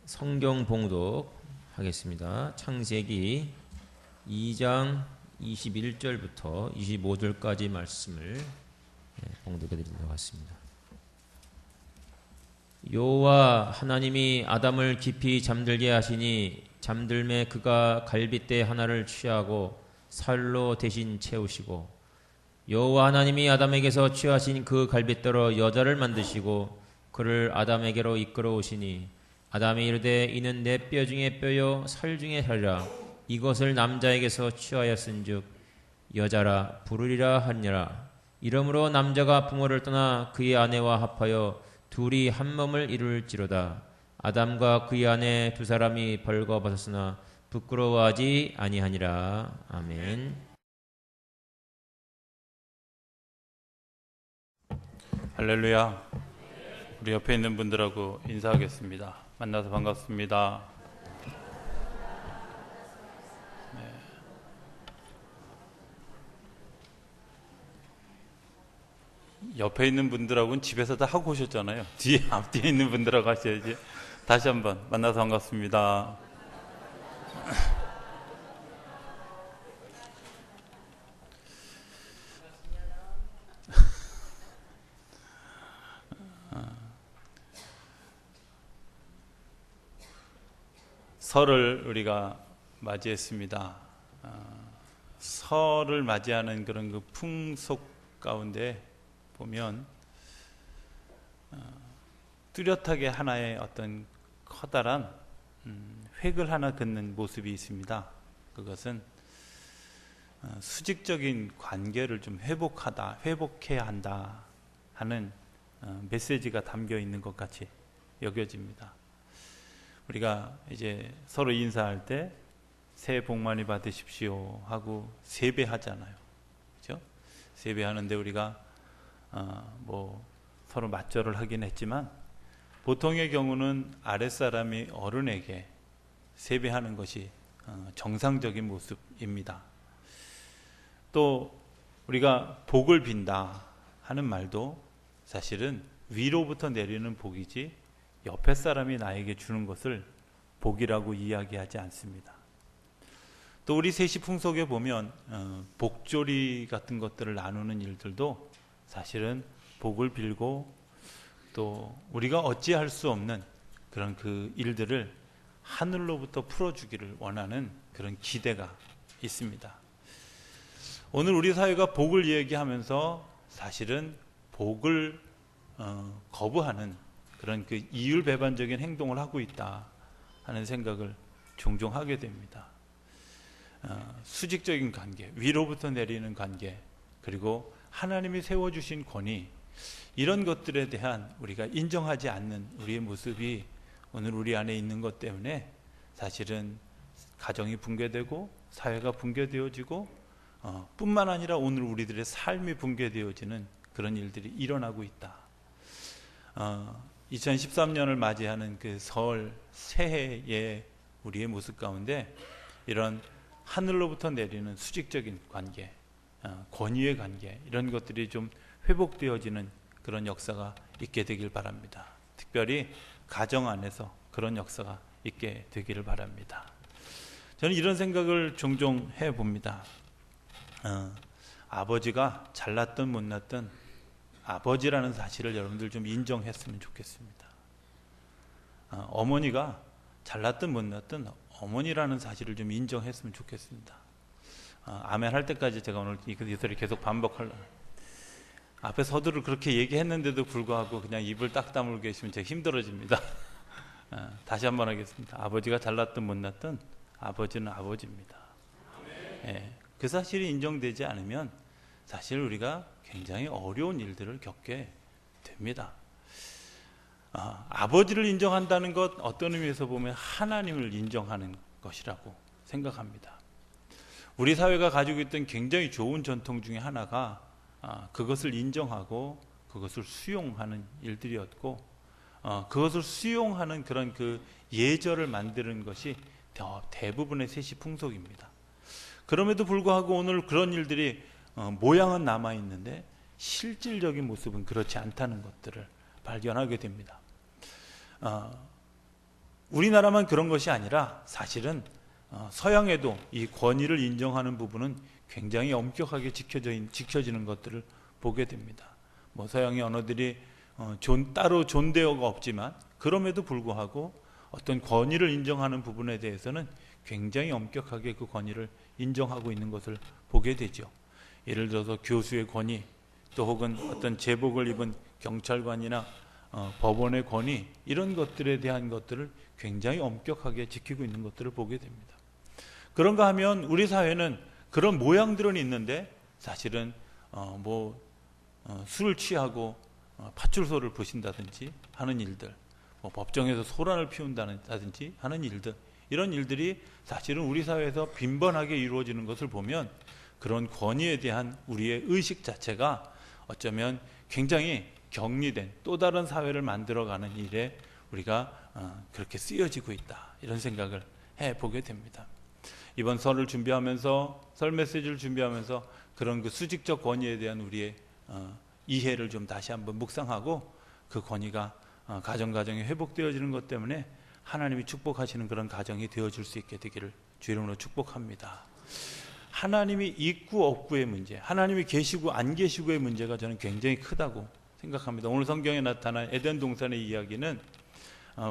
성경 봉독하겠습니다. 창세기 2장 21절부터 25절까지 말씀을 봉독해 드리도록 하겠습니다. 여호와 하나님이 아담을 깊이 잠들게 하시니 잠들매 그가 갈빗대 하나를 취하고 살로 대신 채우시고 여호와 하나님이 아담에게서 취하신 그 갈빗대로 여자를 만드시고 그를 아담에게로 이끌어 오시니 아담이 이르되 이는 내 뼈 중에 뼈요 살 중에 살이라 이것을 남자에게서 취하였은즉 여자라 부르리라 하니라. 이러므로 남자가 부모를 떠나 그의 아내와 합하여 둘이 한 몸을 이룰지로다. 아담과 그의 아내 두 사람이 벌거벗었으나 부끄러워하지 아니하니라. 아멘. 할렐루야. 우리 옆에 있는 분들하고 인사하겠습니다. 만나서 반갑습니다. 옆에 있는 분들하고는 집에서 다 하고 오셨잖아요. 앞뒤에 있는 분들하고 하셔야지. 다시 한번 만나서 반갑습니다. 설을 우리가 맞이했습니다. 설을 맞이하는 그런 그 풍속 가운데 보면 뚜렷하게 하나의 어떤 커다란 획을 하나 긋는 모습이 있습니다. 그것은 수직적인 관계를 좀 회복해야 한다 하는 메시지가 담겨 있는 것 같이 여겨집니다. 우리가 이제 서로 인사할 때 새해 복 많이 받으십시오 하고 세배하잖아요. 그렇죠? 세배하는데 우리가 서로 맞절을 하긴 했지만 보통의 경우는 아랫사람이 어른에게 세배하는 것이 정상적인 모습입니다. 또 우리가 복을 빈다 하는 말도 사실은 위로부터 내리는 복이지 옆에 사람이 나에게 주는 것을 복이라고 이야기하지 않습니다. 또 우리 셋이 풍속에 보면 복조리 같은 것들을 나누는 일들도 사실은 복을 빌고 또 우리가 어찌할 수 없는 그런 그 일들을 하늘로부터 풀어주기를 원하는 그런 기대가 있습니다. 오늘 우리 사회가 복을 이야기하면서 사실은 복을 거부하는 그런 그 이율배반적인 행동을 하고 있다 하는 생각을 종종 하게 됩니다. 수직적인 관계, 위로부터 내리는 관계, 그리고 하나님이 세워주신 권위, 이런 것들에 대한 우리가 인정하지 않는 우리의 모습이 오늘 우리 안에 있는 것 때문에 사실은 가정이 붕괴되고 사회가 붕괴되어지고 뿐만 아니라 오늘 우리들의 삶이 붕괴되어지는 그런 일들이 일어나고 있다. 2013년을 맞이하는 그 설 새해의 우리의 모습 가운데 이런 하늘로부터 내리는 수직적인 관계, 권위의 관계, 이런 것들이 좀 회복되어지는 그런 역사가 있게 되길 바랍니다. 특별히 가정 안에서 그런 역사가 있게 되기를 바랍니다. 저는 이런 생각을 종종 해봅니다. 아버지가 잘났든 못났든 아버지라는 사실을 여러분들 좀 인정했으면 좋겠습니다. 어머니가 잘났든 못났든 어머니라는 사실을 좀 인정했으면 좋겠습니다. 아멘 할 때까지 제가 오늘 이 소리 계속 반복하려고. 앞에 서두를 그렇게 얘기했는데도 불구하고 그냥 입을 딱 다물고 계시면 제가 힘들어집니다. 다시 한번 하겠습니다. 아버지가 잘났든 못났든 아버지는 아버지입니다. 그 사실이 인정되지 않으면 사실 우리가 굉장히 어려운 일들을 겪게 됩니다. 아버지를 인정한다는 것, 어떤 의미에서 보면 하나님을 인정하는 것이라고 생각합니다. 우리 사회가 가지고 있던 굉장히 좋은 전통 중에 하나가 그것을 인정하고 그것을 수용하는 일들이었고, 그것을 수용하는 그런 그 예절을 만드는 것이 대부분의 셋이 풍속입니다. 그럼에도 불구하고 오늘 그런 일들이 모양은 남아있는데 실질적인 모습은 그렇지 않다는 것들을 발견하게 됩니다. 우리나라만 그런 것이 아니라 사실은 서양에도 이 권위를 인정하는 부분은 굉장히 엄격하게 지켜지는 것들을 보게 됩니다. 뭐 서양의 언어들이 따로 존대어가 없지만 그럼에도 불구하고 어떤 권위를 인정하는 부분에 대해서는 굉장히 엄격하게 그 권위를 인정하고 있는 것을 보게 되죠. 예를 들어서 교수의 권위, 또 혹은 어떤 제복을 입은 경찰관이나 법원의 권위, 이런 것들에 대한 것들을 굉장히 엄격하게 지키고 있는 것들을 보게 됩니다. 그런가 하면 우리 사회는 그런 모양들은 있는데 사실은 술을 취하고 파출소를 부신다든지 하는 일들, 법정에서 소란을 피운다든지 하는 일들, 이런 일들이 사실은 우리 사회에서 빈번하게 이루어지는 것을 보면 그런 권위에 대한 우리의 의식 자체가 어쩌면 굉장히 격리된 또 다른 사회를 만들어가는 일에 우리가 그렇게 쓰여지고 있다, 이런 생각을 해보게 됩니다. 이번 설 메시지를 준비하면서 그런 그 수직적 권위에 대한 우리의 이해를 좀 다시 한번 묵상하고, 그 권위가 가정에 회복되어지는 것 때문에 하나님이 축복하시는 그런 가정이 되어줄 수 있게 되기를 주 이름으로 축복합니다. 하나님이 있고 없고의 문제, 하나님이 계시고 안 계시고의 문제가 저는 굉장히 크다고 생각합니다. 오늘 성경에 나타난 에덴 동산의 이야기는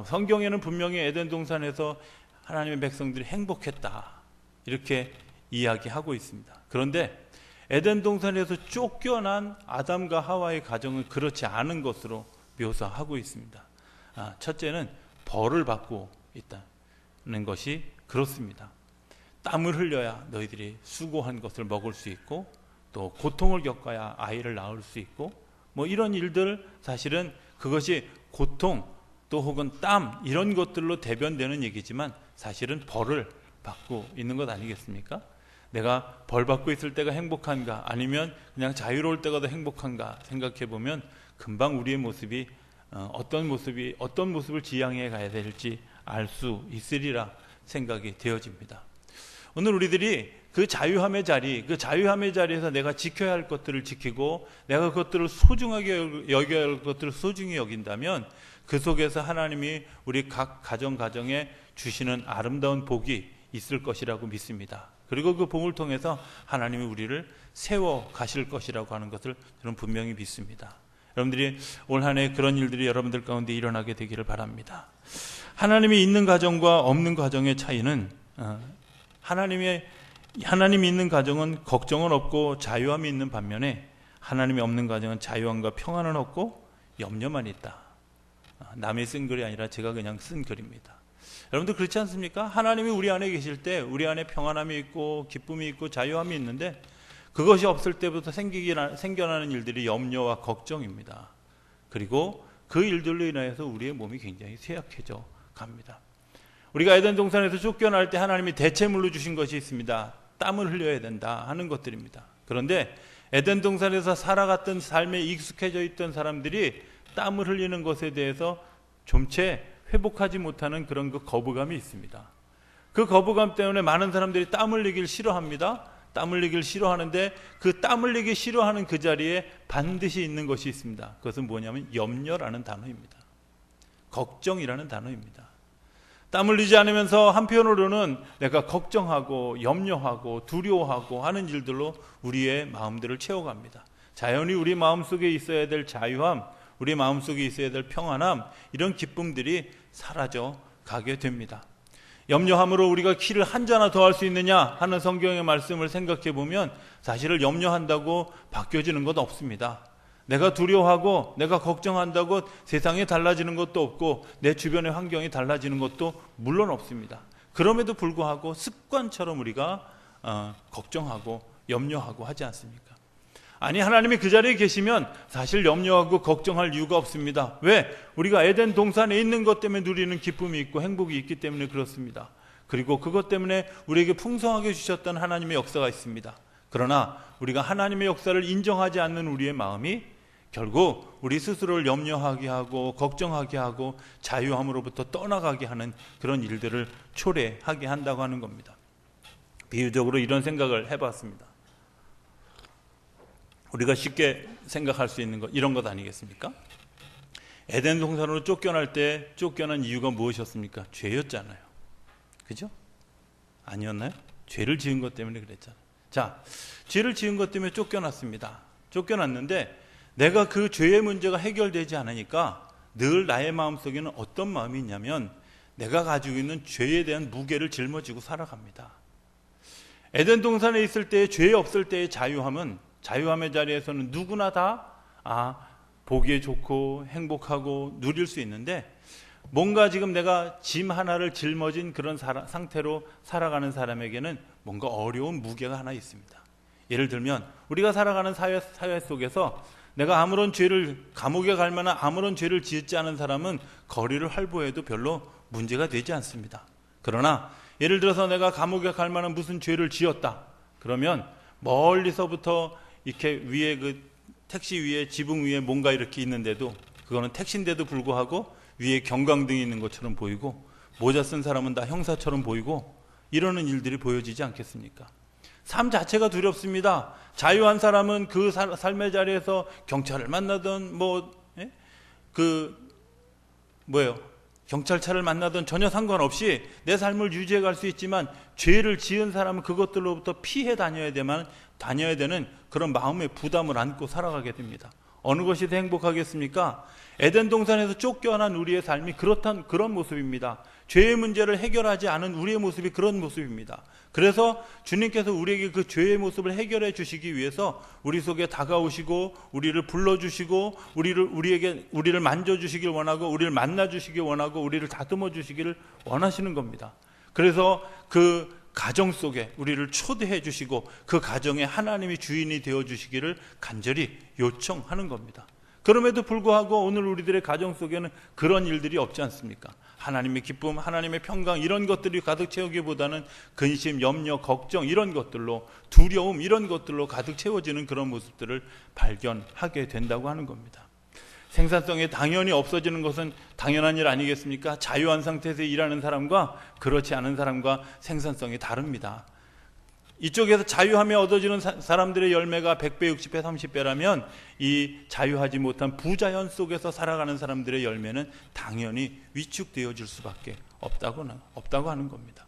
성경에는 분명히 에덴 동산에서 하나님의 백성들이 행복했다, 이렇게 이야기하고 있습니다. 그런데 에덴 동산에서 쫓겨난 아담과 하와의 가정은 그렇지 않은 것으로 묘사하고 있습니다. 첫째는 벌을 받고 있다는 것이 그렇습니다. 땀을 흘려야 너희들이 수고한 것을 먹을 수 있고, 또 고통을 겪어야 아이를 낳을 수 있고, 이런 일들, 사실은 그것이 고통 또 혹은 땀, 이런 것들로 대변되는 얘기지만 사실은 벌을 받고 있는 것 아니겠습니까? 내가 벌 받고 있을 때가 행복한가, 아니면 그냥 자유로울 때가 더 행복한가 생각해 보면 금방 우리의 모습이 어떤 모습을 지향해 가야 될지 알 수 있으리라 생각이 되어집니다. 오늘 우리들이 그 자유함의 자리에서 내가 지켜야 할 것들을 지키고, 내가 그것들을 소중하게 여겨야 할 것들을 소중히 여긴다면 그 속에서 하나님이 우리 각 가정에 주시는 아름다운 복이 있을 것이라고 믿습니다. 그리고 그 복을 통해서 하나님이 우리를 세워 가실 것이라고 하는 것을 저는 분명히 믿습니다. 여러분들이 올 한 해 그런 일들이 여러분들 가운데 일어나게 되기를 바랍니다. 하나님이 있는 가정과 없는 가정의 차이는, 하나님이 있는 가정은 걱정은 없고 자유함이 있는 반면에 하나님이 없는 가정은 자유함과 평안은 없고 염려만 있다. 남이 쓴 글이 아니라 제가 그냥 쓴 글입니다. 여러분들 그렇지 않습니까? 하나님이 우리 안에 계실 때 우리 안에 평안함이 있고 기쁨이 있고 자유함이 있는데, 그것이 없을 때부터 생겨나는 일들이 염려와 걱정입니다. 그리고 그 일들로 인해서 우리의 몸이 굉장히 쇠약해져 갑니다. 우리가 에덴 동산에서 쫓겨날 때 하나님이 대체물로 주신 것이 있습니다. 땀을 흘려야 된다 하는 것들입니다. 그런데 에덴 동산에서 살아갔던 삶에 익숙해져 있던 사람들이 땀을 흘리는 것에 대해서 좀채 회복하지 못하는 그런 그 거부감이 있습니다. 그 거부감 때문에 많은 사람들이 땀 흘리기를 싫어합니다. 땀 흘리기를 싫어하는데 그 땀 흘리기 싫어하는 그 자리에 반드시 있는 것이 있습니다. 그것은 뭐냐면 염려라는 단어입니다. 걱정이라는 단어입니다. 땀 흘리지 않으면서 한편으로는 내가 걱정하고 염려하고 두려워하고 하는 일들로 우리의 마음들을 채워갑니다. 자연히 우리 마음속에 있어야 될 자유함, 우리 마음속에 있어야 될 평안함, 이런 기쁨들이 사라져 가게 됩니다. 염려함으로 우리가 키를 한 자나 더 할 수 있느냐 하는 성경의 말씀을 생각해 보면 사실은 염려한다고 바뀌어지는 것 없습니다. 내가 두려워하고 내가 걱정한다고 세상이 달라지는 것도 없고 내 주변의 환경이 달라지는 것도 물론 없습니다. 그럼에도 불구하고 습관처럼 우리가 걱정하고 염려하고 하지 않습니까? 아니, 하나님이 그 자리에 계시면 사실 염려하고 걱정할 이유가 없습니다. 왜? 우리가 에덴 동산에 있는 것 때문에 누리는 기쁨이 있고 행복이 있기 때문에 그렇습니다. 그리고 그것 때문에 우리에게 풍성하게 주셨던 하나님의 역사가 있습니다. 그러나 우리가 하나님의 역사를 인정하지 않는 우리의 마음이 결국 우리 스스로를 염려하게 하고 걱정하게 하고 자유함으로부터 떠나가게 하는 그런 일들을 초래하게 한다고 하는 겁니다. 비유적으로 이런 생각을 해봤습니다. 우리가 쉽게 생각할 수 있는 것, 이런 것 아니겠습니까? 에덴 동산으로 쫓겨날 때 쫓겨난 이유가 무엇이었습니까? 죄였잖아요. 그죠? 아니었나요? 죄를 지은 것 때문에 그랬잖아요. 자, 죄를 지은 것 때문에 쫓겨났습니다. 쫓겨났는데 내가 그 죄의 문제가 해결되지 않으니까 늘 나의 마음속에는 어떤 마음이 있냐면 내가 가지고 있는 죄에 대한 무게를 짊어지고 살아갑니다. 에덴 동산에 있을 때 죄 없을 때의 자유함은, 자유함의 자리에서는 누구나 다 보기에 좋고 행복하고 누릴 수 있는데, 뭔가 지금 내가 짐 하나를 짊어진 그런 상태로 살아가는 사람에게는 뭔가 어려운 무게가 하나 있습니다. 예를 들면 우리가 살아가는 사회 속에서 내가 아무런 죄를, 감옥에 갈 만한 아무런 죄를 지었지 않은 사람은 거리를 활보해도 별로 문제가 되지 않습니다. 그러나 예를 들어서 내가 감옥에 갈 만한 무슨 죄를 지었다 그러면 멀리서부터 이렇게 위에 그 택시 위에, 지붕 위에 뭔가 이렇게 있는데도, 그거는 택시인데도 불구하고 위에 경광등이 있는 것처럼 보이고, 모자 쓴 사람은 다 형사처럼 보이고, 이러는 일들이 보여지지 않겠습니까? 삶 자체가 두렵습니다. 자유한 사람은 그 삶의 자리에서 경찰을 만나든 경찰차를 만나든 전혀 상관없이 내 삶을 유지해 갈 수 있지만, 죄를 지은 사람은 그것들로부터 피해 다녀야 되는 그런 마음의 부담을 안고 살아가게 됩니다. 어느 것이 더 행복하겠습니까? 에덴 동산에서 쫓겨난 우리의 삶이 그런 모습입니다. 죄의 문제를 해결하지 않은 우리의 모습이 그런 모습입니다. 그래서 주님께서 우리에게 그 죄의 모습을 해결해 주시기 위해서 우리 속에 다가오시고 우리를 불러주시고 우리를 만져주시길 원하고, 우리를 만나주시길 원하고, 우리를 다듬어 주시기를 원하시는 겁니다. 그래서 그 가정 속에 우리를 초대해 주시고 그 가정에 하나님이 주인이 되어 주시기를 간절히 요청하는 겁니다. 그럼에도 불구하고 오늘 우리들의 가정 속에는 그런 일들이 없지 않습니까? 하나님의 기쁨, 하나님의 평강, 이런 것들이 가득 채우기보다는 근심, 염려, 걱정, 이런 것들로, 두려움, 이런 것들로 가득 채워지는 그런 모습들을 발견하게 된다고 하는 겁니다. 생산성이 당연히 없어지는 것은 당연한 일 아니겠습니까? 자유한 상태에서 일하는 사람과 그렇지 않은 사람과 생산성이 다릅니다. 이쪽에서 자유함에 얻어지는 사람들의 열매가 100배, 60배, 30배라면 이 자유하지 못한 부자연 속에서 살아가는 사람들의 열매는 당연히 위축되어질 수밖에 없다고 하는 겁니다.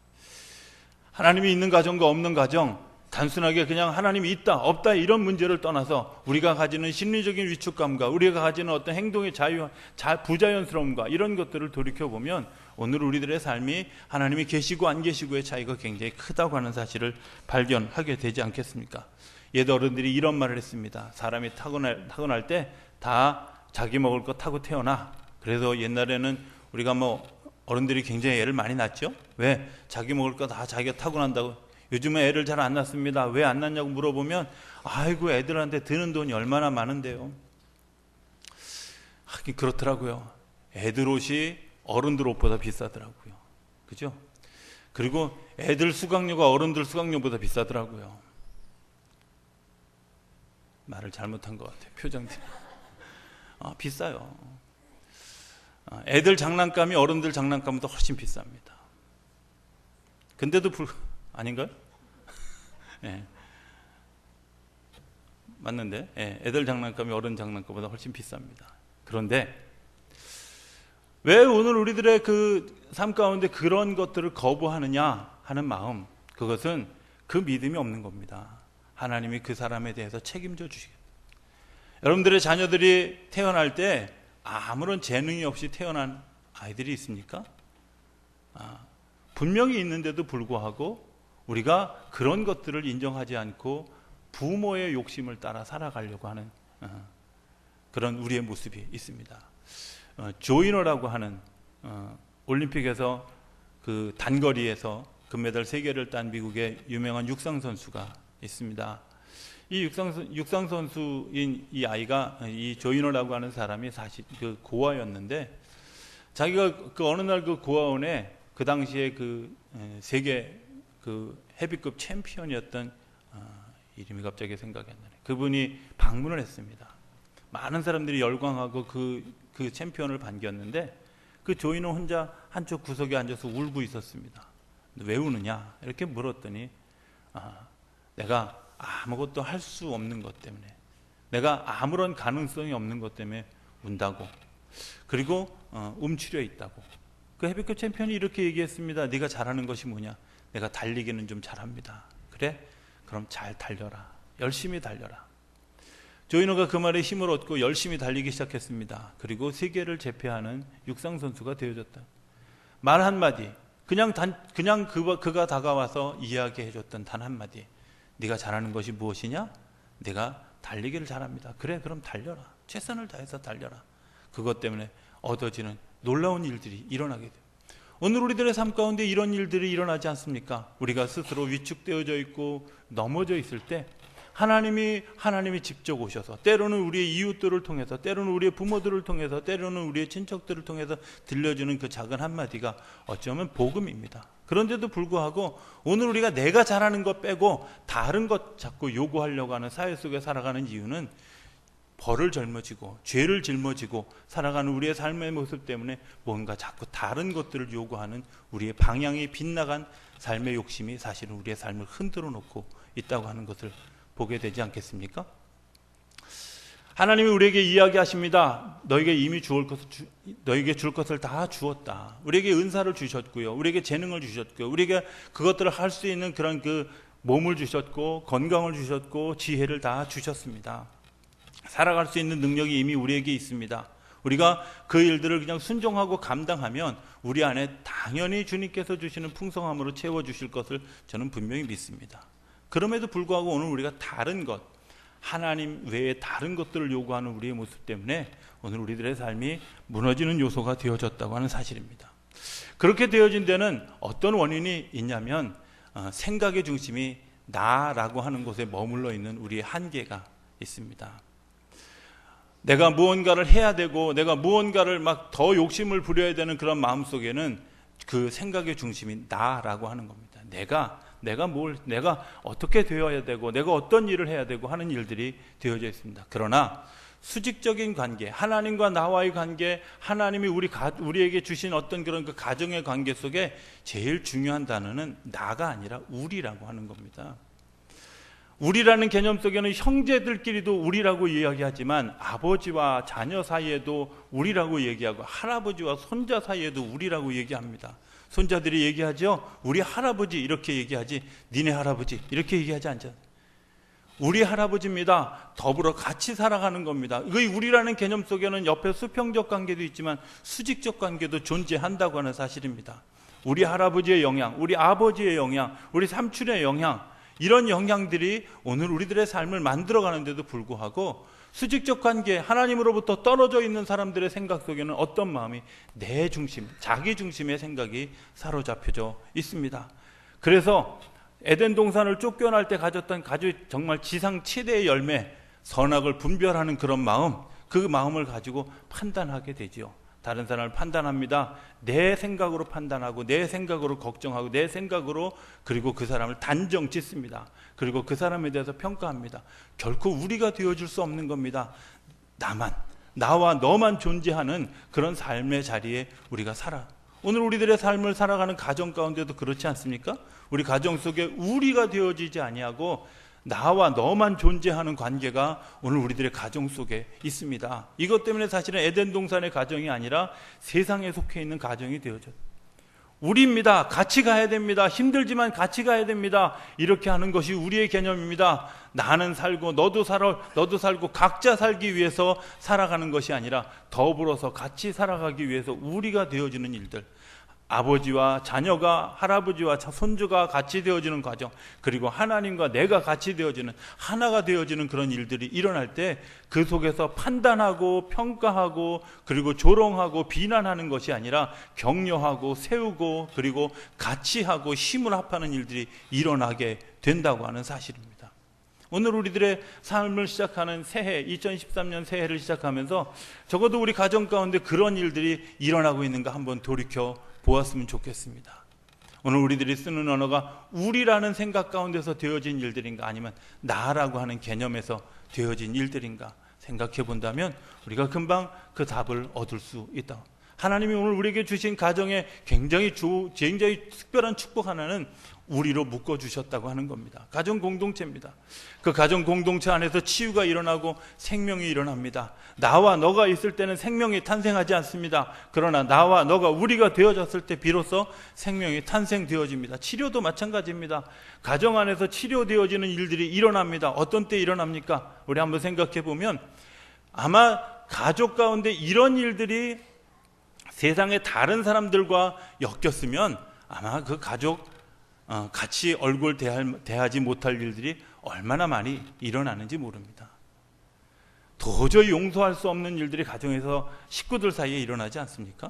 하나님이 있는 가정과 없는 가정, 단순하게 그냥 하나님이 있다 없다 이런 문제를 떠나서 우리가 가지는 심리적인 위축감과 우리가 가지는 어떤 행동의 부자연스러움과 이런 것들을 돌이켜보면 오늘 우리들의 삶이 하나님이 계시고 안 계시고의 차이가 굉장히 크다고 하는 사실을 발견하게 되지 않겠습니까? 옛 어른들이 이런 말을 했습니다. 사람이 타고날 때 다 자기 먹을 거 타고 태어나. 그래서 옛날에는 우리가 어른들이 굉장히 애를 많이 낳죠. 왜? 자기 먹을 거 다 자기가 타고난다고. 요즘에 애를 잘 안 낳습니다. 왜 안 낳냐고 물어보면 아이고 애들한테 드는 돈이 얼마나 많은데요. 하긴 그렇더라고요. 애들 옷이 어른들 옷보다 비싸더라고요. 그죠? 그리고 애들 수강료가 어른들 수강료보다 비싸더라고요. 말을 잘못한 것 같아요. 표정들이. 비싸요. 애들 장난감이 어른들 장난감보다 훨씬 비쌉니다. 근데도 아닌가요? 예. 맞는데, 애들 장난감이 어른 장난감보다 훨씬 비쌉니다. 그런데 왜 오늘 우리들의 그 삶 가운데 그런 것들을 거부하느냐 하는 마음, 그것은 그 믿음이 없는 겁니다. 하나님이 그 사람에 대해서 책임져 주시겠다. 여러분들의 자녀들이 태어날 때 아무런 재능이 없이 태어난 아이들이 있습니까? 분명히 있는데도 불구하고 우리가 그런 것들을 인정하지 않고 부모의 욕심을 따라 살아가려고 하는 그런 우리의 모습이 있습니다. 조이너라고 하는 올림픽에서 그 단거리에서 금메달 3개를 딴 미국의 유명한 육상 선수가 있습니다. 이 육상 선수인 이 아이가, 이 조이너라고 하는 사람이 사실 그 고아였는데, 자기가 그 어느 날 그 고아원에 그 당시에 그 세계 그 헤비급 챔피언이었던 이름이 갑자기 생각이 안 나네. 그분이 방문을 했습니다. 많은 사람들이 열광하고 그 챔피언을 반겼는데 그 조이는 혼자 한쪽 구석에 앉아서 울고 있었습니다. 왜 우느냐 이렇게 물었더니 내가 아무것도 할 수 없는 것 때문에, 내가 아무런 가능성이 없는 것 때문에 운다고. 그리고 움츠려 있다고. 그 헤비급 챔피언이 이렇게 얘기했습니다. 네가 잘하는 것이 뭐냐? 내가 달리기는 좀 잘합니다. 그래? 그럼 잘 달려라. 열심히 달려라. 조이너가 그 말에 힘을 얻고 열심히 달리기 시작했습니다. 그리고 세계를 제패하는 육상선수가 되어졌다. 말 한마디, 그냥 그가 다가와서 이야기해줬던 단 한마디. 네가 잘하는 것이 무엇이냐? 내가 달리기를 잘합니다. 그래, 그럼 달려라. 최선을 다해서 달려라. 그것 때문에 얻어지는 놀라운 일들이 일어나게 돼요. 오늘 우리들의 삶 가운데 이런 일들이 일어나지 않습니까? 우리가 스스로 위축되어져 있고 넘어져 있을 때 하나님이 직접 오셔서, 때로는 우리의 이웃들을 통해서, 때로는 우리의 부모들을 통해서, 때로는 우리의 친척들을 통해서 들려주는 그 작은 한마디가 어쩌면 복음입니다. 그런데도 불구하고 오늘 우리가 내가 잘하는 것 빼고 다른 것 자꾸 요구하려고 하는 사회 속에 살아가는 이유는 벌을 짊어지고 죄를 짊어지고 살아가는 우리의 삶의 모습 때문에 뭔가 자꾸 다른 것들을 요구하는 우리의 방향이 빗나간 삶의 욕심이 사실은 우리의 삶을 흔들어 놓고 있다고 하는 것을 보게 되지 않겠습니까? 하나님이 우리에게 이야기하십니다. 너에게 이미 너에게 줄 것을 다 주었다. 우리에게 은사를 주셨고요. 우리에게 재능을 주셨고요. 우리에게 그것들을 할 수 있는 그런 그 몸을 주셨고 건강을 주셨고 지혜를 다 주셨습니다. 살아갈 수 있는 능력이 이미 우리에게 있습니다. 우리가 그 일들을 그냥 순종하고 감당하면 우리 안에 당연히 주님께서 주시는 풍성함으로 채워주실 것을 저는 분명히 믿습니다. 그럼에도 불구하고 오늘 우리가 다른 것, 하나님 외에 다른 것들을 요구하는 우리의 모습 때문에 오늘 우리들의 삶이 무너지는 요소가 되어졌다고 하는 사실입니다. 그렇게 되어진 데는 어떤 원인이 있냐면 생각의 중심이 나라고 하는 곳에 머물러 있는 우리의 한계가 있습니다. 내가 무언가를 해야 되고 내가 무언가를 막 더 욕심을 부려야 되는 그런 마음 속에는 그 생각의 중심이 나라고 하는 겁니다. 내가 어떻게 되어야 되고 내가 어떤 일을 해야 되고 하는 일들이 되어져 있습니다. 그러나 수직적인 관계, 하나님과 나와의 관계, 하나님이 우리에게 주신 어떤 그런 그 가정의 관계 속에 제일 중요한 단어는 나가 아니라 우리라고 하는 겁니다. 우리라는 개념 속에는 형제들끼리도 우리라고 이야기하지만 아버지와 자녀 사이에도 우리라고 얘기하고 할아버지와 손자 사이에도 우리라고 얘기합니다. 손자들이 얘기하죠. 우리 할아버지 이렇게 얘기하지 니네 할아버지 이렇게 얘기하지 않죠. 우리 할아버지입니다. 더불어 같이 살아가는 겁니다. 그 우리라는 개념 속에는 옆에 수평적 관계도 있지만 수직적 관계도 존재한다고 하는 사실입니다. 우리 할아버지의 영향, 우리 아버지의 영향, 우리 삼촌의 영향, 이런 영향들이 오늘 우리들의 삶을 만들어가는데도 불구하고 수직적 관계, 하나님으로부터 떨어져 있는 사람들의 생각 속에는 어떤 마음이 내 중심, 자기 중심의 생각이 사로잡혀져 있습니다. 그래서 에덴 동산을 쫓겨날 때 가졌던 정말 지상 최대의 열매, 선악을 분별하는 그런 마음, 그 마음을 가지고 판단하게 되지요. 다른 사람을 판단합니다. 내 생각으로 판단하고 내 생각으로 걱정하고 내 생각으로 그리고 그 사람을 단정 짓습니다. 그리고 그 사람에 대해서 평가합니다. 결코 우리가 되어줄 수 없는 겁니다. 나와 너만 존재하는 그런 삶의 자리에 우리가 오늘 우리들의 삶을 살아가는 가정 가운데도 그렇지 않습니까? 우리 가정 속에 우리가 되어지지 아니하고 나와 너만 존재하는 관계가 오늘 우리들의 가정 속에 있습니다. 이것 때문에 사실은 에덴 동산의 가정이 아니라 세상에 속해 있는 가정이 되어졌어요. 우리입니다. 같이 가야 됩니다. 힘들지만 같이 가야 됩니다. 이렇게 하는 것이 우리의 개념입니다. 나는 살고 너도 살고 각자 살기 위해서 살아가는 것이 아니라 더불어서 같이 살아가기 위해서 우리가 되어지는 일들, 아버지와 자녀가, 할아버지와 손주가 같이 되어지는 과정, 그리고 하나님과 내가 같이 되어지는, 하나가 되어지는 그런 일들이 일어날 때 그 속에서 판단하고 평가하고 그리고 조롱하고 비난하는 것이 아니라 격려하고 세우고 그리고 같이 하고 힘을 합하는 일들이 일어나게 된다고 하는 사실입니다. 오늘 우리들의 삶을 시작하는 새해, 2013년 새해를 시작하면서 적어도 우리 가정 가운데 그런 일들이 일어나고 있는가 한번 돌이켜 보았으면 좋겠습니다. 오늘 우리들이 쓰는 언어가 우리라는 생각 가운데서 되어진 일들인가 아니면 나라고 하는 개념에서 되어진 일들인가 생각해 본다면 우리가 금방 그 답을 얻을 수 있다. 하나님이 오늘 우리에게 주신 가정에 굉장히 특별한 축복 하나는 우리로 묶어주셨다고 하는 겁니다. 가정 공동체입니다. 그 가정 공동체 안에서 치유가 일어나고 생명이 일어납니다. 나와 너가 있을 때는 생명이 탄생하지 않습니다. 그러나 나와 너가 우리가 되어졌을 때 비로소 생명이 탄생되어집니다. 치료도 마찬가지입니다. 가정 안에서 치료되어지는 일들이 일어납니다. 어떤 때 일어납니까? 우리 한번 생각해 보면 아마 가족 가운데 이런 일들이 세상의 다른 사람들과 엮였으면 아마 그 가족 같이 얼굴 대하지 못할 일들이 얼마나 많이 일어나는지 모릅니다. 도저히 용서할 수 없는 일들이 가정에서 식구들 사이에 일어나지 않습니까?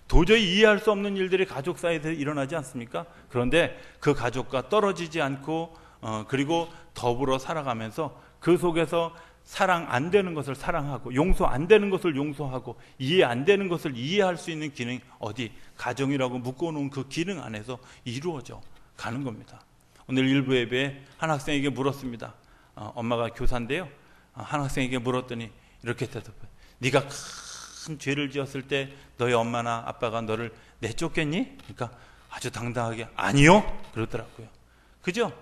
도저히 이해할 수 없는 일들이 가족 사이에서 일어나지 않습니까? 그런데 그 가족과 떨어지지 않고 그리고 더불어 살아가면서 그 속에서 사랑 안 되는 것을 사랑하고 용서 안 되는 것을 용서하고 이해 안 되는 것을 이해할 수 있는 기능이 어디 가정이라고 묶어놓은 그 기능 안에서 이루어져 가는 겁니다. 오늘 일부 예배에 한 학생에게 물었습니다. 엄마가 교사인데요. 한 학생에게 물었더니 이렇게 대답해요. 네가 큰 죄를 지었을 때 너희 엄마나 아빠가 너를 내쫓겠니? 그러니까 아주 당당하게 아니요 그러더라고요. 그죠?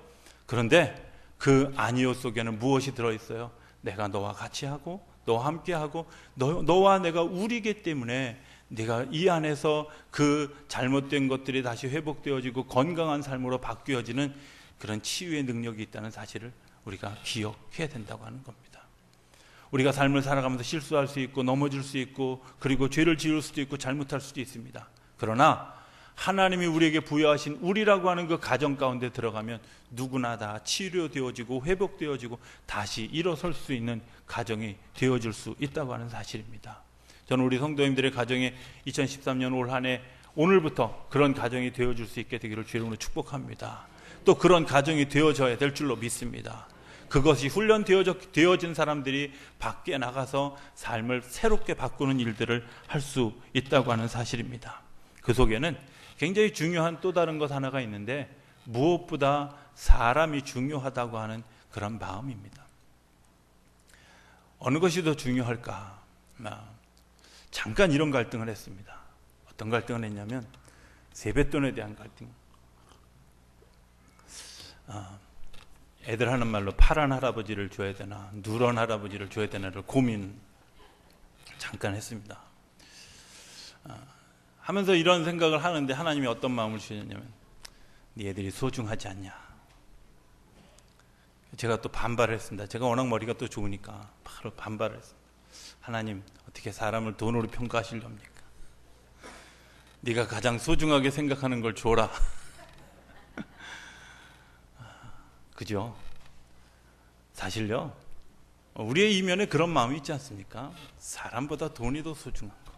그런데 그 아니요 속에는 무엇이 들어있어요? 내가 너와 같이 하고 너와 함께 하고 너와 내가 우리이기 때문에 네가 이 안에서 그 잘못된 것들이 다시 회복되어지고 건강한 삶으로 바뀌어지는 그런 치유의 능력이 있다는 사실을 우리가 기억해야 된다고 하는 겁니다. 우리가 삶을 살아가면서 실수할 수 있고 넘어질 수 있고 그리고 죄를 지을 수도 있고 잘못할 수도 있습니다. 그러나 하나님이 우리에게 부여하신 우리라고 하는 그 가정 가운데 들어가면 누구나 다 치료되어지고 회복되어지고 다시 일어설 수 있는 가정이 되어질 수 있다고 하는 사실입니다. 저는 우리 성도님들의 가정에 2013년 올 한 해 오늘부터 그런 가정이 되어질 수 있게 되기를 주의 이름으로 축복합니다. 또 그런 가정이 되어져야 될 줄로 믿습니다. 그것이 훈련되어진 사람들이 밖에 나가서 삶을 새롭게 바꾸는 일들을 할 수 있다고 하는 사실입니다. 그 속에는 굉장히 중요한 또 다른 것 하나가 있는데 무엇보다 사람이 중요하다고 하는 그런 마음입니다. 어느 것이 더 중요할까? 잠깐 이런 갈등을 했습니다. 어떤 갈등을 했냐면 세뱃돈에 대한 갈등. 애들 하는 말로 파란 할아버지를 줘야 되나 누런 할아버지를 줘야 되나를 고민 잠깐 했습니다. 하면서 이런 생각을 하는데 하나님이 어떤 마음을 주셨냐면 네 애들이 소중하지 않냐. 제가 또 반발을 했습니다. 제가 워낙 머리가 또 좋으니까 바로 반발을 했습니다. 하나님 어떻게 사람을 돈으로 평가하시렵니까? 네가 가장 소중하게 생각하는 걸 줘라. 그죠? 사실요 우리의 이면에 그런 마음이 있지 않습니까? 사람보다 돈이 더 소중한 거,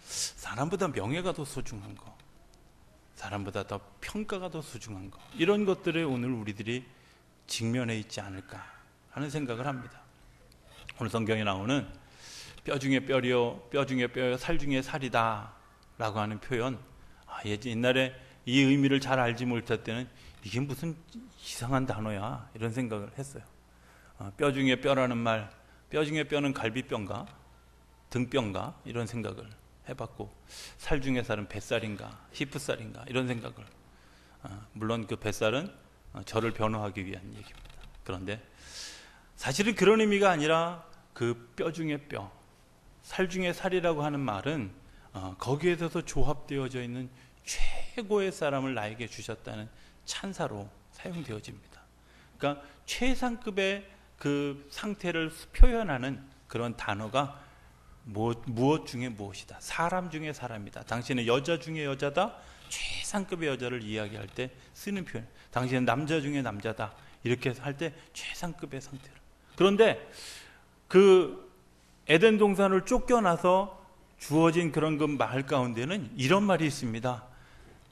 사람보다 명예가 더 소중한 거, 사람보다 더 평가가 더 소중한 거, 이런 것들에 오늘 우리들이 직면해 있지 않을까 하는 생각을 합니다. 오늘 성경에 나오는 뼈 중에 뼈요 뼈 중에 뼈요 살 중에 살이다 라고 하는 표현, 옛날에 이 의미를 잘 알지 못할 때는 이게 무슨 이상한 단어야 이런 생각을 했어요. 뼈 중에 뼈라는 말, 뼈 중에 뼈는 갈비뼈인가 등뼈인가 이런 생각을 해봤고, 살 중에 살은 뱃살인가 히프살인가 이런 생각을, 물론 그 뱃살은 저를 변호하기 위한 얘기입니다. 그런데 사실은 그런 의미가 아니라 그 뼈 중에 뼈, 살 중에 살이라고 하는 말은 거기에서 조합되어져 있는 최고의 사람을 나에게 주셨다는 찬사로 사용되어집니다. 그러니까 최상급의 그 상태를 표현하는 그런 단어가 무엇 중에 무엇이다. 사람 중에 사람이다. 당신은 여자 중에 여자다. 최상급의 여자를 이야기할 때 쓰는 표현. 당신은 남자 중에 남자다. 이렇게 할 때 최상급의 상태를. 그런데 그 에덴 동산을 쫓겨나서 주어진 그런 그 말 가운데는 이런 말이 있습니다.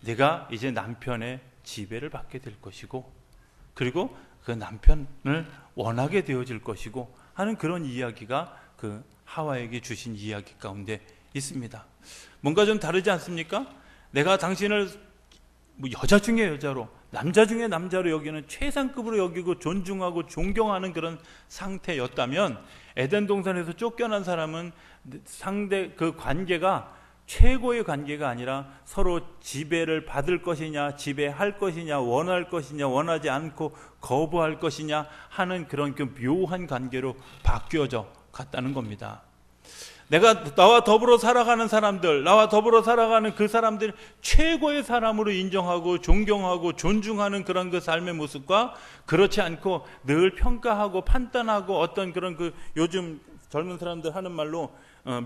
내가 이제 남편의 지배를 받게 될 것이고, 그리고 그 남편을 원하게 되어질 것이고 하는 그런 이야기가 그 하와에게 주신 이야기 가운데 있습니다. 뭔가 좀 다르지 않습니까? 내가 당신을 여자 중에 여자로, 남자 중에 남자로 여기는 최상급으로 여기고 존중하고 존경하는 그런 상태였다면, 에덴 동산에서 쫓겨난 사람은 상대 그 관계가 최고의 관계가 아니라 서로 지배를 받을 것이냐, 지배할 것이냐, 원할 것이냐, 원하지 않고 거부할 것이냐 하는 그런 그 묘한 관계로 바뀌어져 갔다는 겁니다. 나와 더불어 살아가는 사람들, 나와 더불어 살아가는 그 사람들 최고의 사람으로 인정하고 존경하고 존중하는 그런 그 삶의 모습과, 그렇지 않고 늘 평가하고 판단하고 어떤 그런 그 요즘 젊은 사람들 하는 말로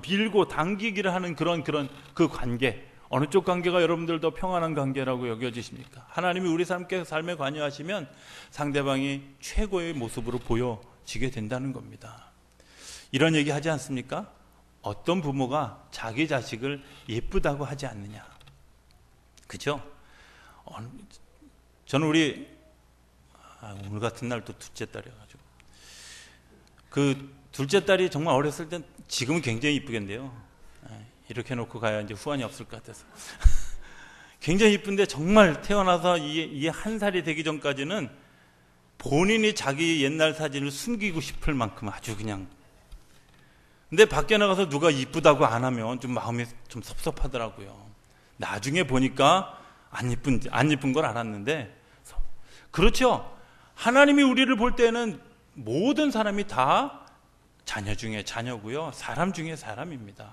밀고 당기기를 하는 그런 그 관계, 어느 쪽 관계가 여러분들 더 평안한 관계라고 여겨지십니까? 하나님이 우리 삶에 관여하시면 상대방이 최고의 모습으로 보여지게 된다는 겁니다. 이런 얘기 하지 않습니까? 어떤 부모가 자기 자식을 예쁘다고 하지 않느냐, 그죠? 저는 오늘 같은 날 또 둘째 딸이어가지고, 그 둘째 딸이 정말 어렸을 땐, 지금은 굉장히 이쁘겠는데요, 이렇게 놓고 가야 이제 후환이 없을 것 같아서 굉장히 이쁜데, 정말 태어나서 이게 한 살이 되기 전까지는 본인이 자기 옛날 사진을 숨기고 싶을 만큼 아주 그냥, 근데 밖에 나가서 누가 이쁘다고 안 하면 좀 마음이 좀 섭섭하더라고요. 나중에 보니까 안 이쁜 걸 알았는데, 그렇죠. 하나님이 우리를 볼 때는 모든 사람이 다 자녀 중에 자녀고요, 사람 중에 사람입니다.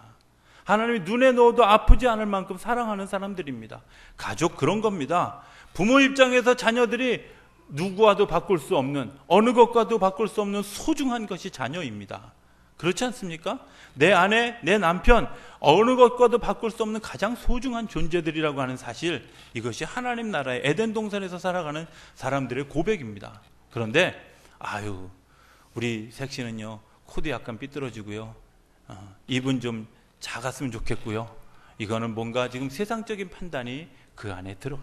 하나님이 눈에 넣어도 아프지 않을 만큼 사랑하는 사람들입니다. 가족 그런 겁니다. 부모 입장에서 자녀들이 누구와도 바꿀 수 없는, 어느 것과도 바꿀 수 없는 소중한 것이 자녀입니다. 그렇지 않습니까? 내 아내, 내 남편, 어느 것과도 바꿀 수 없는 가장 소중한 존재들이라고 하는 사실, 이것이 하나님 나라의 에덴 동산에서 살아가는 사람들의 고백입니다. 그런데 우리 색시는요, 코도 약간 삐뚤어지고요, 입은 좀 작았으면 좋겠고요, 이거는 뭔가 지금 세상적인 판단이 그 안에 들어.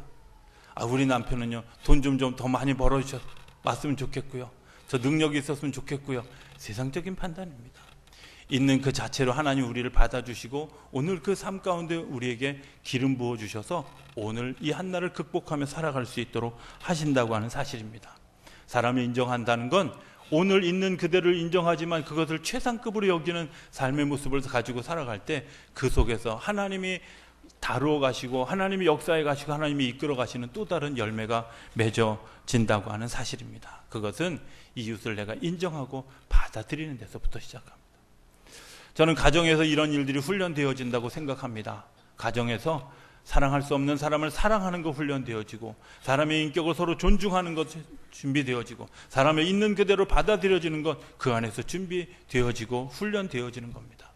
우리 남편은요, 돈 좀 더 많이 벌어주셨으면 좋겠고요, 저 능력이 있었으면 좋겠고요. 세상적인 판단입니다. 있는 그 자체로 하나님 우리를 받아주시고, 오늘 그 삶 가운데 우리에게 기름 부어주셔서 오늘 이 한날을 극복하며 살아갈 수 있도록 하신다고 하는 사실입니다. 사람을 인정한다는 건 오늘 있는 그대를 인정하지만 그것을 최상급으로 여기는 삶의 모습을 가지고 살아갈 때, 그 속에서 하나님이 다루어 가시고 하나님이 역사해 가시고 하나님이 이끌어 가시는 또 다른 열매가 맺어진다고 하는 사실입니다. 그것은 이웃을 내가 인정하고 받아들이는 데서부터 시작합니다. 저는 가정에서 이런 일들이 훈련되어진다고 생각합니다. 가정에서 사랑할 수 없는 사람을 사랑하는 거 훈련되어지고, 사람의 인격을 서로 존중하는 것 준비되어지고, 사람의 있는 그대로 받아들여지는 것 그 안에서 준비되어지고 훈련되어지는 겁니다.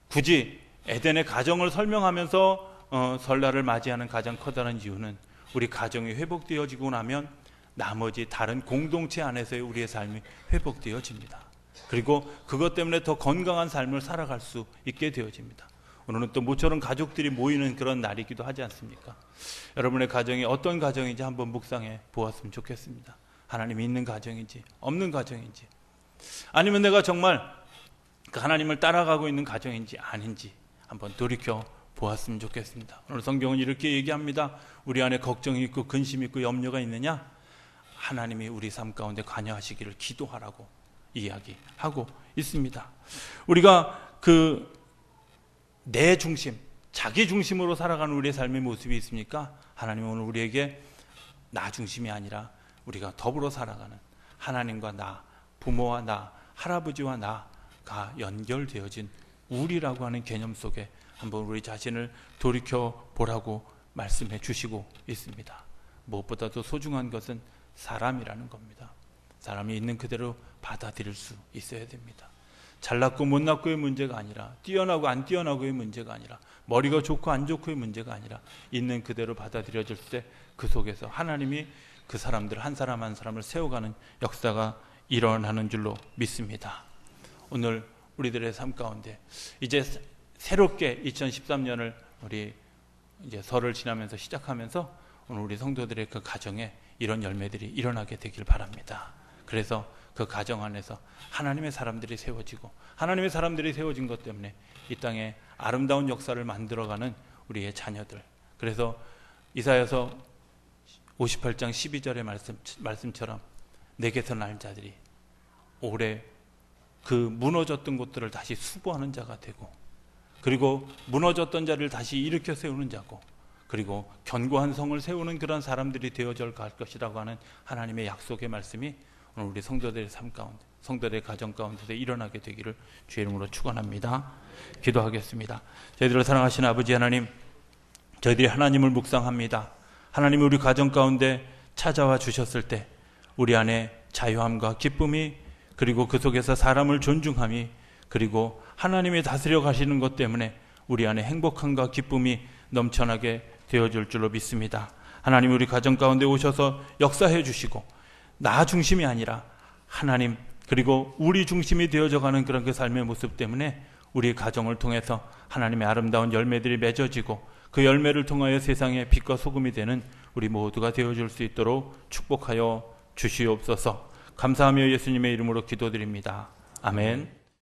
굳이 에덴의 가정을 설명하면서 설날을 맞이하는 가장 커다란 이유는, 우리 가정이 회복되어지고 나면 나머지 다른 공동체 안에서의 우리의 삶이 회복되어집니다. 그리고 그것 때문에 더 건강한 삶을 살아갈 수 있게 되어집니다. 오늘은 또 모처럼 가족들이 모이는 그런 날이기도 하지 않습니까? 여러분의 가정이 어떤 가정인지 한번 묵상해 보았으면 좋겠습니다. 하나님이 있는 가정인지 없는 가정인지, 아니면 내가 정말 하나님을 따라가고 있는 가정인지 아닌지 한번 돌이켜 보았으면 좋겠습니다. 오늘 성경은 이렇게 얘기합니다. 우리 안에 걱정이 있고 근심이 있고 염려가 있느냐? 하나님이 우리 삶 가운데 관여하시기를 기도하라고 이야기하고 있습니다. 우리가 내 중심, 자기 중심으로 살아가는 우리의 삶의 모습이 있습니까? 하나님은 오늘 우리에게 나 중심이 아니라 우리가 더불어 살아가는 하나님과 나, 부모와 나, 할아버지와 나가 연결되어진 우리라고 하는 개념 속에 한번 우리 자신을 돌이켜 보라고 말씀해 주시고 있습니다. 무엇보다도 소중한 것은 사람이라는 겁니다. 사람이 있는 그대로 받아들일 수 있어야 됩니다. 잘났고 못났고의 문제가 아니라, 뛰어나고 안 뛰어나고의 문제가 아니라, 머리가 좋고 안 좋고의 문제가 아니라, 있는 그대로 받아들여질 때 그 속에서 하나님이 그 사람들 한 사람 한 사람을 세워가는 역사가 일어나는 줄로 믿습니다. 오늘 우리들의 삶 가운데 이제 새롭게 2013년을 우리 이제 설을 지나면서 시작하면서 오늘 우리 성도들의 그 가정에 이런 열매들이 일어나게 되길 바랍니다. 그래서 그 가정 안에서 하나님의 사람들이 세워지고, 하나님의 사람들이 세워진 것 때문에 이 땅에 아름다운 역사를 만들어가는 우리의 자녀들. 그래서 이사야서 58장 12절의 말씀처럼 내게서 난 자들이 올해 그 무너졌던 것들을 다시 수보하는 자가 되고, 그리고 무너졌던 자를 다시 일으켜 세우는 자고, 그리고 견고한 성을 세우는 그런 사람들이 되어져 갈 것이라고 하는 하나님의 약속의 말씀이 오늘 우리 성도들의 삶 가운데, 성도들의 가정 가운데서 일어나게 되기를 주의 이름으로 축원합니다. 기도하겠습니다. 저희들을 사랑하시는 아버지 하나님, 저희들이 하나님을 묵상합니다. 하나님이 우리 가정 가운데 찾아와 주셨을 때 우리 안에 자유함과 기쁨이, 그리고 그 속에서 사람을 존중함이, 그리고 하나님이 다스려 가시는 것 때문에 우리 안에 행복함과 기쁨이 넘쳐나게 되어줄 줄로 믿습니다. 하나님, 우리 가정 가운데 오셔서 역사해 주시고 나 중심이 아니라 하나님, 그리고 우리 중심이 되어져가는 그런 그 삶의 모습 때문에 우리 가정을 통해서 하나님의 아름다운 열매들이 맺어지고 그 열매를 통하여 세상의 빛과 소금이 되는 우리 모두가 되어줄 수 있도록 축복하여 주시옵소서. 감사하며 예수님의 이름으로 기도드립니다. 아멘.